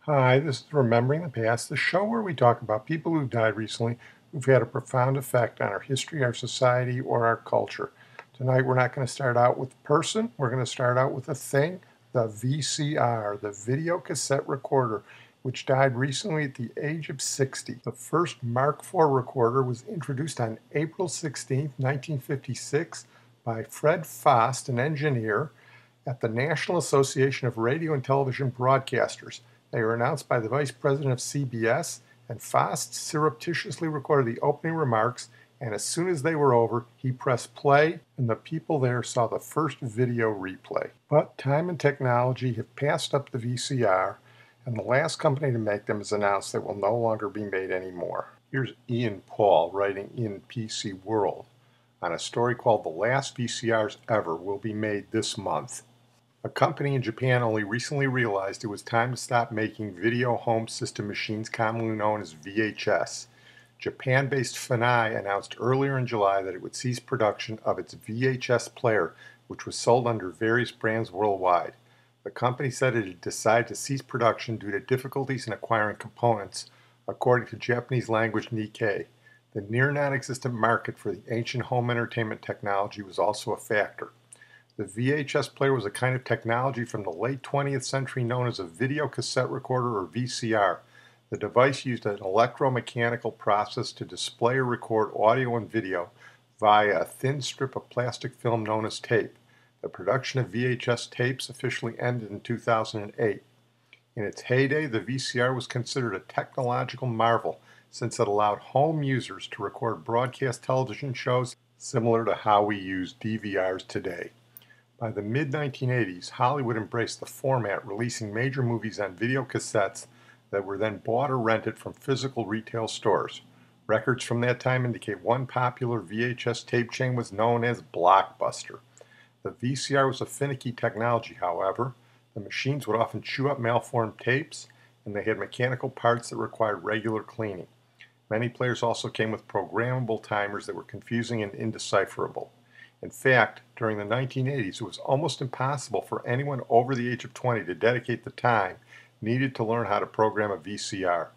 Hi, this is Remembering the Past, the show where we talk about people who've died recently who've had a profound effect on our history, our society, or our culture. Tonight, we're not going to start out with a person, we're going to start out with a thing, the VCR, the video cassette recorder, which died recently at the age of 60. The first Mark IV recorder was introduced on April 16, 1956, by Fred Faust, an engineer, at the National Association of Radio and Television Broadcasters. They were announced by the vice president of CBS, and Faust surreptitiously recorded the opening remarks, and as soon as they were over, he pressed play, and the people there saw the first video replay. But time and technology have passed up the VCR, and the last company to make them has announced they will no longer be made anymore. Here's Ian Paul writing in PC World on a story called The Last VCRs Ever Will Be Made This Month. A company in Japan only recently realized it was time to stop making video home system machines commonly known as VHS. Japan-based Funai announced earlier in July that it would cease production of its VHS player, which was sold under various brands worldwide. The company said it had decided to cease production due to difficulties in acquiring components, according to Japanese language Nikkei. The near non-existent market for the ancient home entertainment technology was also a factor. The VHS player was a kind of technology from the late 20th century known as a video cassette recorder or VCR. The device used an electromechanical process to display or record audio and video via a thin strip of plastic film known as tape. The production of VHS tapes officially ended in 2008. In its heyday, the VCR was considered a technological marvel since it allowed home users to record broadcast television shows similar to how we use DVRs today. By the mid-1980s, Hollywood embraced the format, releasing major movies on video cassettes that were then bought or rented from physical retail stores. Records from that time indicate one popular VHS tape chain was known as Blockbuster. The VCR was a finicky technology, however. The machines would often chew up malformed tapes, and they had mechanical parts that required regular cleaning. Many players also came with programmable timers that were confusing and indecipherable. In fact, during the 1980s, it was almost impossible for anyone over the age of 20 to dedicate the time needed to learn how to program a VCR.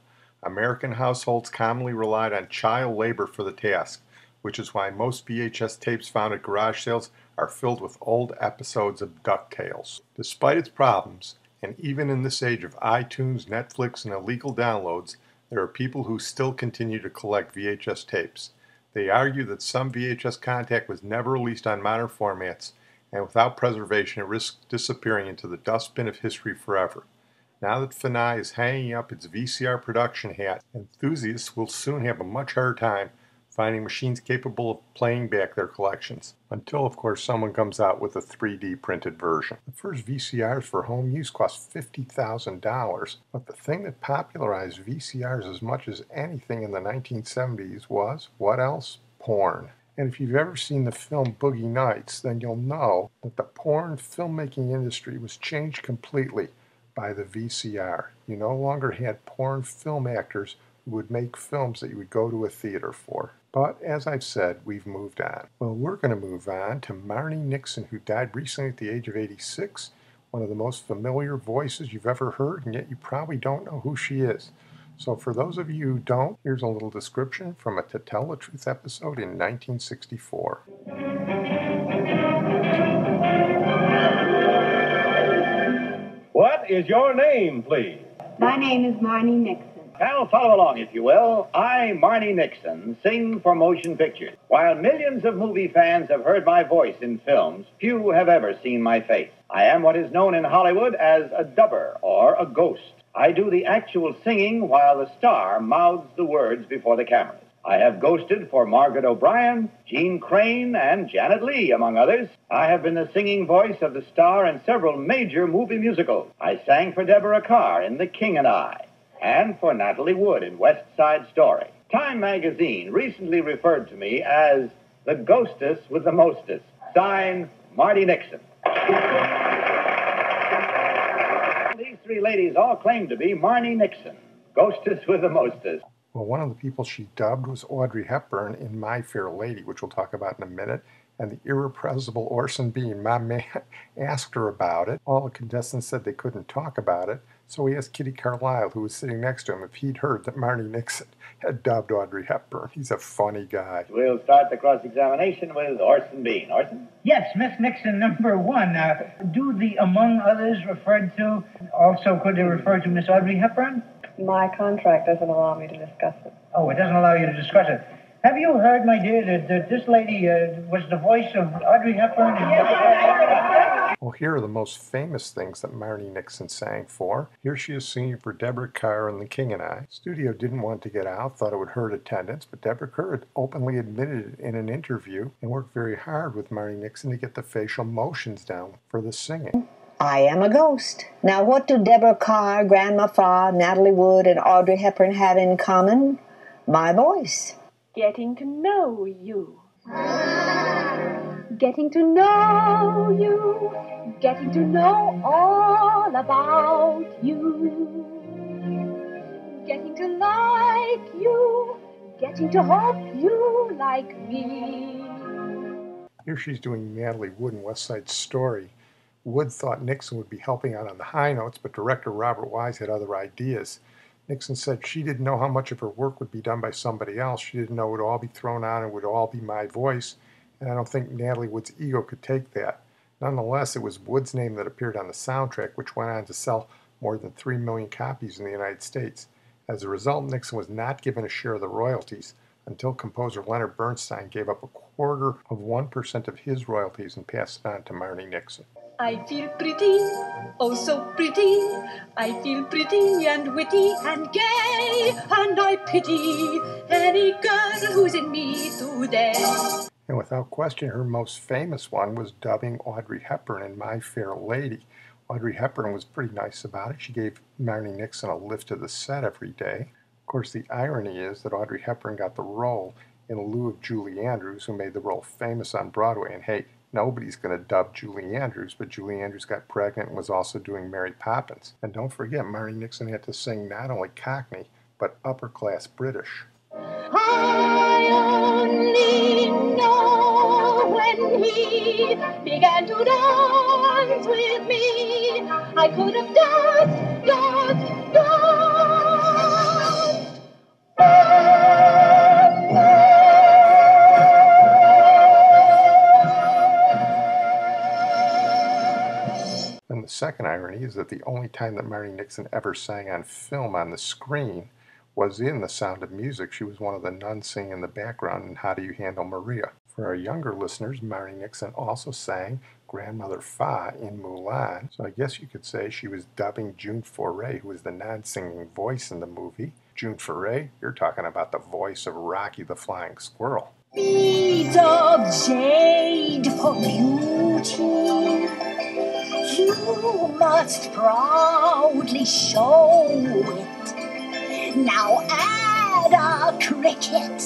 American households commonly relied on child labor for the task, which is why most VHS tapes found at garage sales are filled with old episodes of DuckTales. Despite its problems, and even in this age of iTunes, Netflix, and illegal downloads, there are people who still continue to collect VHS tapes. They argue that some VHS content was never released on modern formats, and without preservation it risks disappearing into the dustbin of history forever. Now that Funai is hanging up its VCR production hat, enthusiasts will soon have a much harder time finding machines capable of playing back their collections, until of course someone comes out with a 3D printed version. The first VCRs for home use cost $50,000, but the thing that popularized VCRs as much as anything in the 1970s was, what else? Porn. And if you've ever seen the film Boogie Nights, then you'll know that the porn filmmaking industry was changed completely by the VCR. You no longer had porn film actors who would make films that you would go to a theater for. But as I've said, we've moved on. Well, we're going to move on to Marni Nixon, who died recently at the age of 86, one of the most familiar voices you've ever heard, and yet you probably don't know who she is. So for those of you who don't, here's a little description from a To Tell the Truth episode in 1964. What is your name, please? My name is Marni Nixon. Now follow along, if you will. I, Marni Nixon, sing for motion pictures. While millions of movie fans have heard my voice in films, few have ever seen my face. I am what is known in Hollywood as a dubber, or a ghost. I do the actual singing while the star mouths the words before the cameras. I have ghosted for Margaret O'Brien, Jean Crane, and Janet Leigh, among others. I have been the singing voice of the star in several major movie musicals. I sang for Deborah Kerr in The King and I, and for Natalie Wood in West Side Story. Time magazine recently referred to me as the ghostess with the mostess. Signed, Marni Nixon. These three ladies all claim to be Marni Nixon, ghostess with the mostess. Well, one of the people she dubbed was Audrey Hepburn in My Fair Lady, which we'll talk about in a minute, and the irrepressible Orson Bean, my man, asked her about it. All the contestants said they couldn't talk about it, So he asked Kitty Carlisle, who was sitting next to him, if he'd heard that Marni Nixon had dubbed Audrey Hepburn. He's a funny guy. We'll start the cross-examination with Orson Bean. Orson? Yes, Miss Nixon, number one. Do the among others referred to also could they refer to Miss Audrey Hepburn? My contract doesn't allow me to discuss it. Oh, it doesn't allow you to discuss it. Have you heard, my dear, that this lady was the voice of Audrey Hepburn? Well, here are the most famous things that Marni Nixon sang for. Here she is singing for Deborah Kerr in The King and I. Studio didn't want to get out, thought it would hurt attendance, but Deborah Kerr had openly admitted it in an interview and worked very hard with Marni Nixon to get the facial motions down for the singing. I am a ghost. Now, what do Deborah Kerr, Grandma Farr, Natalie Wood, and Audrey Hepburn have in common? My voice. Getting to know you. Getting to know you. Getting to know all about you. Getting to like you. Getting to hope you like me. Here she's doing Natalie Wood in West Side Story. Wood thought Nixon would be helping out on the high notes, but director Robert Wise had other ideas. Nixon said she didn't know how much of her work would be done by somebody else. She didn't know it would all be thrown on and would all be my voice, and I don't think Natalie Wood's ego could take that. Nonetheless, it was Wood's name that appeared on the soundtrack, which went on to sell more than 3 million copies in the United States. As a result, Nixon was not given a share of the royalties until composer Leonard Bernstein gave up 1/4% of his royalties and passed it on to Marni Nixon. I feel pretty, oh so pretty. I feel pretty and witty and gay, and I pity any girl who's in me today. And without question, her most famous one was dubbing Audrey Hepburn in My Fair Lady. Audrey Hepburn was pretty nice about it. She gave Marni Nixon a lift to the set every day. Of course, the irony is that Audrey Hepburn got the role in lieu of Julie Andrews, who made the role famous on Broadway. And hey, nobody's going to dub Julie Andrews, but Julie Andrews got pregnant and was also doing Mary Poppins. And don't forget, Marni Nixon had to sing not only Cockney, but upper-class British. I only know when he began to dance with me, I could have danced, danced, danced. And the second irony is that the only time that Marni Nixon ever sang on film on the screen was in The Sound of Music. She was one of the nuns singing in the background in How Do You Handle Maria? For our younger listeners, Marni Nixon also sang Grandmother Fa in Mulan, so I guess you could say she was dubbing June Foray, who was the non-singing voice in the movie. June Foray, you're talking about the voice of Rocky the Flying Squirrel. Beads of jade for beauty, you must proudly show it. Now add a cricket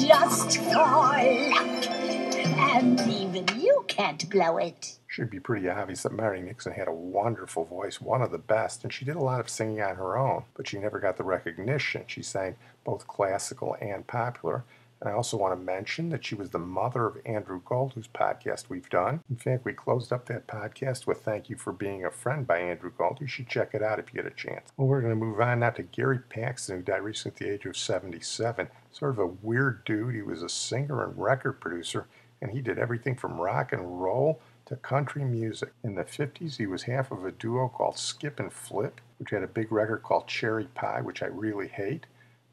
just for luck, and even you can't blow it. Should be pretty obvious that Marni Nixon had a wonderful voice, one of the best, and she did a lot of singing on her own, but she never got the recognition. She sang both classical and popular. And I also want to mention that she was the mother of Andrew Gold, whose podcast we've done. In fact, we closed up that podcast with Thank You for Being a Friend by Andrew Gold. You should check it out if you get a chance. Well, we're going to move on now to Gary Paxton, who died recently at the age of 77. Sort of a weird dude. He was a singer and record producer, and he did everything from rock and roll to country music. In the 50s, he was half of a duo called Skip and Flip, which had a big record called Cherry Pie, which I really hate.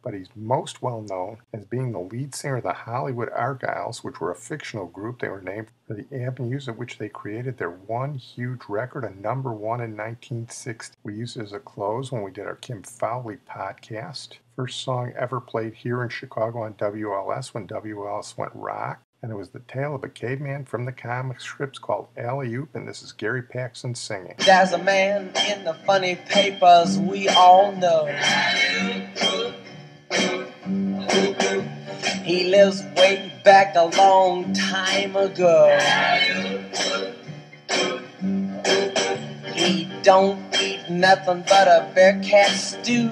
But he's most well known as being the lead singer of the Hollywood Argyles, which were a fictional group. They were named for the avenues at which they created their one huge record, a #1 in 1960. We used it as a close when we did our Kim Fowley podcast. First song ever played here in Chicago on WLS when WLS went rock. And it was the tale of a caveman from the comic strips called Alley-Oop, and this is Gary Paxton singing. There's a man in the funny papers we all know. He lives way back a long time ago. He don't eat nothing but a bear cat stew.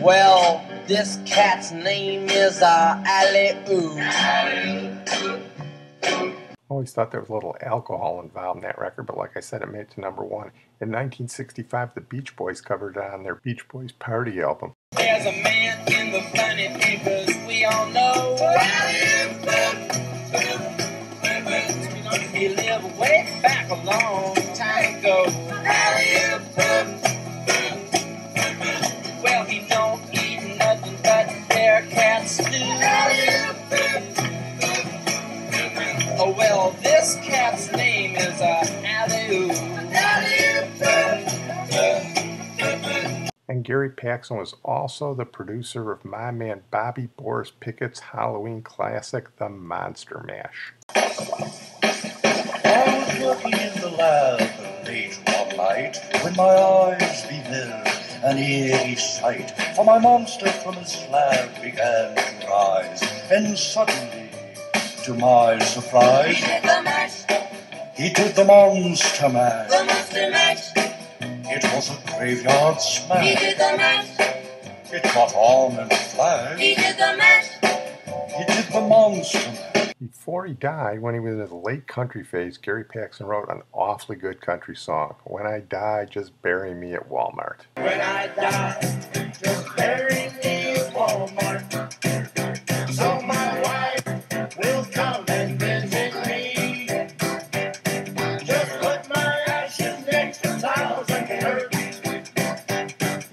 Well, this cat's name is Alley-Oop. Always thought there was a little alcohol involved in that record, but like I said, it made it to #1. In 1965, the Beach Boys covered it on their Beach Boys Party album. There's a man in the funny papers we all know. He lived way back a long time ago. Well, he don't eat nothing but Bearcat stew. Oh, well, this cat's name is Alley-oo. And Gary Paxton was also the producer of my man Bobby Boris Pickett's Halloween classic, The Monster Mash. I was working in the lab late one night when my eyes beheld an eerie sight. For my monster from his slab began to rise, and suddenly, to my surprise, He did the mash. he did the monster mash. The monster mash. It was a graveyard He smash. did the mash. It caught on and flashed. He did the mash. He did the monster mash. Before he died, when he was in his late country phase, Gary Paxton wrote an awfully good country song, When I Die, Just Bury Me at Walmart. When I die, just bury me at Walmart. So my wife will come and visit me. Just put my ashes next to tiles and dirt.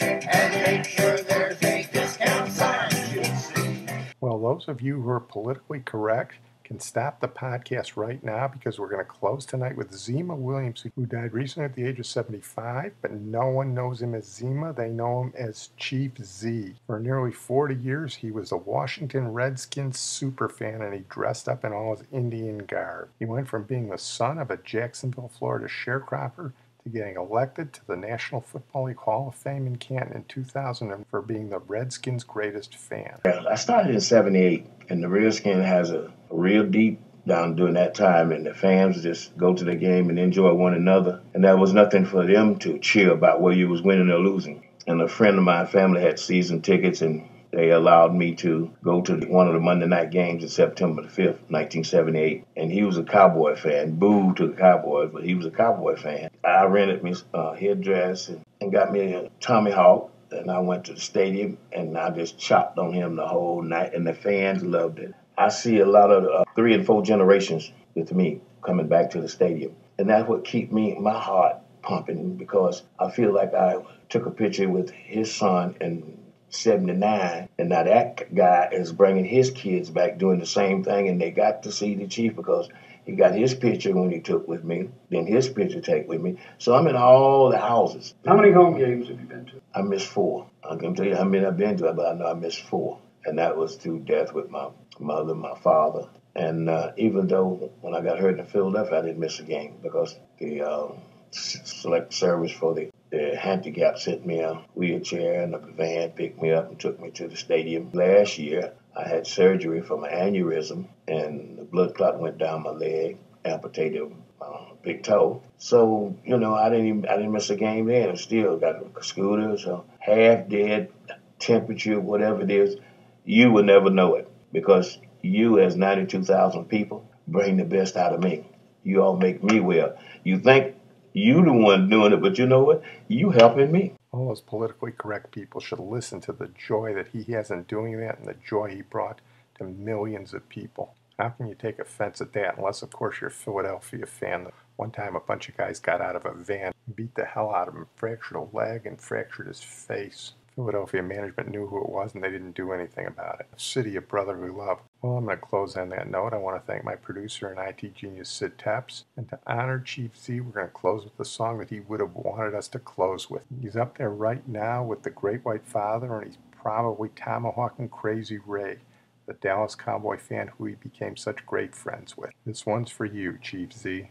And make sure there's a discount sign you'll see. Well, those of you who are politically correct can stop the podcast right now, because we're going to close tonight with Zema Williams, who died recently at the age of 75, but no one knows him as Zema. They know him as Chief Zee. For nearly 40 years, he was a Washington Redskins superfan, and he dressed up in all his Indian garb. He went from being the son of a Jacksonville, Florida sharecropper to getting elected to the National Football League Hall of Fame in Canton in 2000 for being the Redskins' greatest fan. I started in 78, and the Redskins has a real deep down during that time, and the fans just go to the game and enjoy one another. And there was nothing for them to cheer about whether you was winning or losing. And a friend of my family had season tickets, and they allowed me to go to one of the Monday night games on September the 5th, 1978. And he was a Cowboy fan. Boo to the Cowboys, but he was a Cowboy fan. I rented me a headdress and got me a Tommy Hawk. And I went to the stadium, and I just chopped on him the whole night, and the fans loved it. I see a lot of 3 and 4 generations with me coming back to the stadium. And that's what keeps my heart pumping, because I feel like I took a picture with his son in 79, and now that guy is bringing his kids back doing the same thing, and they got to see the Chief because he got his picture when he took with me, then his picture take with me. So I'm in all the houses. How many home games have you been to? I missed 4. I can tell you how many I've been to, but I know I missed 4. And that was through death with my mother, my father. And even though when I got hurt in Philadelphia, I didn't miss a game because the select service for the handicap sent me a wheelchair, and a van picked me up and took me to the stadium. Last year, I had surgery for my aneurysm, and the blood clot went down my leg, amputated my big toe. So, you know, I didn't miss a game then. I still got a scooter, so half dead, temperature, whatever it is, you will never know it, because you, as 92,000 people, bring the best out of me. You all make me well. You think you the one doing it, but you know what? You helping me. All those politically correct people should listen to the joy that he has in doing that, and the joy he brought to millions of people. How can you take offense at that, unless, of course, you're a Philadelphia fan? One time a bunch of guys got out of a van, beat the hell out of him, fractured a leg and fractured his face. Philadelphia management knew who it was, and they didn't do anything about it. A city of brotherly love. Well, I'm going to close on that note. I want to thank my producer and IT genius, Sid Tepps. And to honor Chief Zee, we're going to close with the song that he would have wanted us to close with. He's up there right now with the Great White Father, and he's probably tomahawking Crazy Ray, the Dallas Cowboy fan who he became such great friends with. This one's for you, Chief Zee.